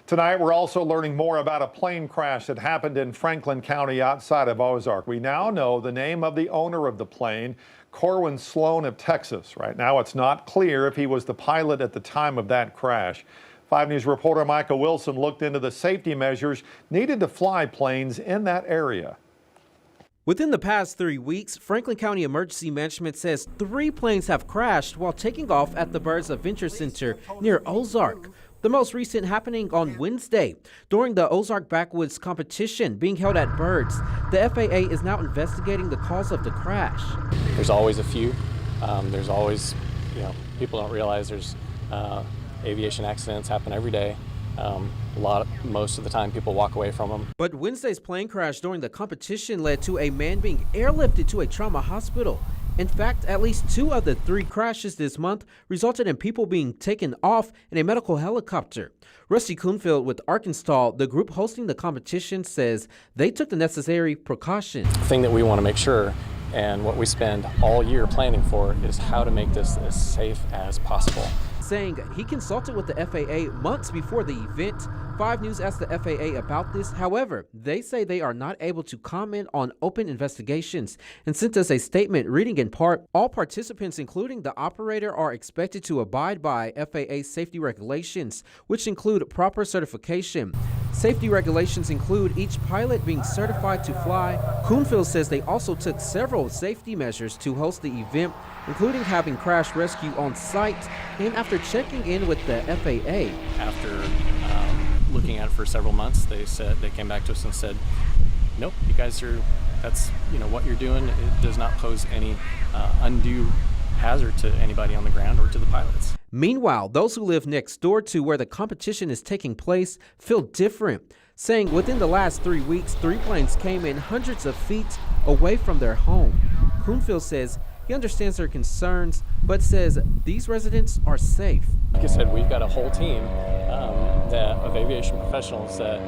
Tonight, we're also learning more about a plane crash that happened in Franklin County outside of Ozark. We now know the name of the owner of the plane, Corwin Sloan of Texas. Right now, it's not clear if he was the pilot at the time of that crash. 5 News reporter Michael Wilson looked into the safety measures needed to fly planes in that area. Within the past 3 weeks, Franklin County Emergency Management says 3 planes have crashed while taking off at the Birds Adventure Center near Ozark. The most recent happening on Wednesday during the Ozark Backwoods competition being held at Birds. The FAA is now investigating the cause of the crash. There's always a few. There's always, people don't realize there's aviation accidents happen every day. Most of the time people walk away from them. But Wednesday's plane crash during the competition led to a man being airlifted to a trauma hospital. In fact, at least 2 of the 3 crashes this month resulted in people being taken off in a medical helicopter. Rusty Kuhnfield with Arkansas, the group hosting the competition, says they took the necessary precautions. The thing that we want to make sure, and what we spend all year planning for, is how to make this as safe as possible. Saying he consulted with the FAA months before the event. 5 News asked the FAA about this. However, they say they are not able to comment on open investigations and sent us a statement reading in part, all participants, including the operator, are expected to abide by FAA safety regulations, which include proper certification. Safety regulations include each pilot being certified to fly. Kuhnfield says they also took several safety measures to host the event, including having crash rescue on site and after checking in with the FAA. After looking at it for several months, they came back to us and said, nope, you guys are, that's, what you're doing, it does not pose any undue hazard to anybody on the ground or to the pilots. Meanwhile, those who live next door to where the competition is taking place feel different, saying within the last 3 weeks, 3 planes came in hundreds of feet away from their home. Kuhnfield says he understands their concerns, but says these residents are safe. Like I said, we've got a whole team of aviation professionals that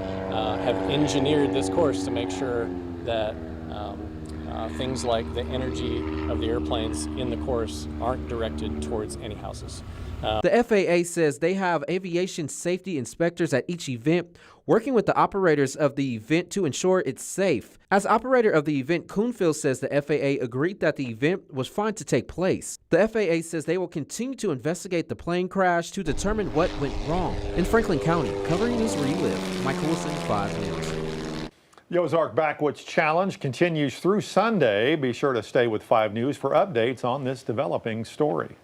have engineered this course to make sure that things like the energy of the airplanes in the course aren't directed towards any houses. The FAA says they have aviation safety inspectors at each event, working with the operators of the event to ensure it's safe. As operator of the event, Kuhnfield says the FAA agreed that the event was fine to take place. The FAA says they will continue to investigate the plane crash to determine what went wrong. In Franklin County, covering news where you live, Michael Wilson, 5 News. The Ozark Backwoods Challenge continues through Sunday. Be sure to stay with 5 News for updates on this developing story.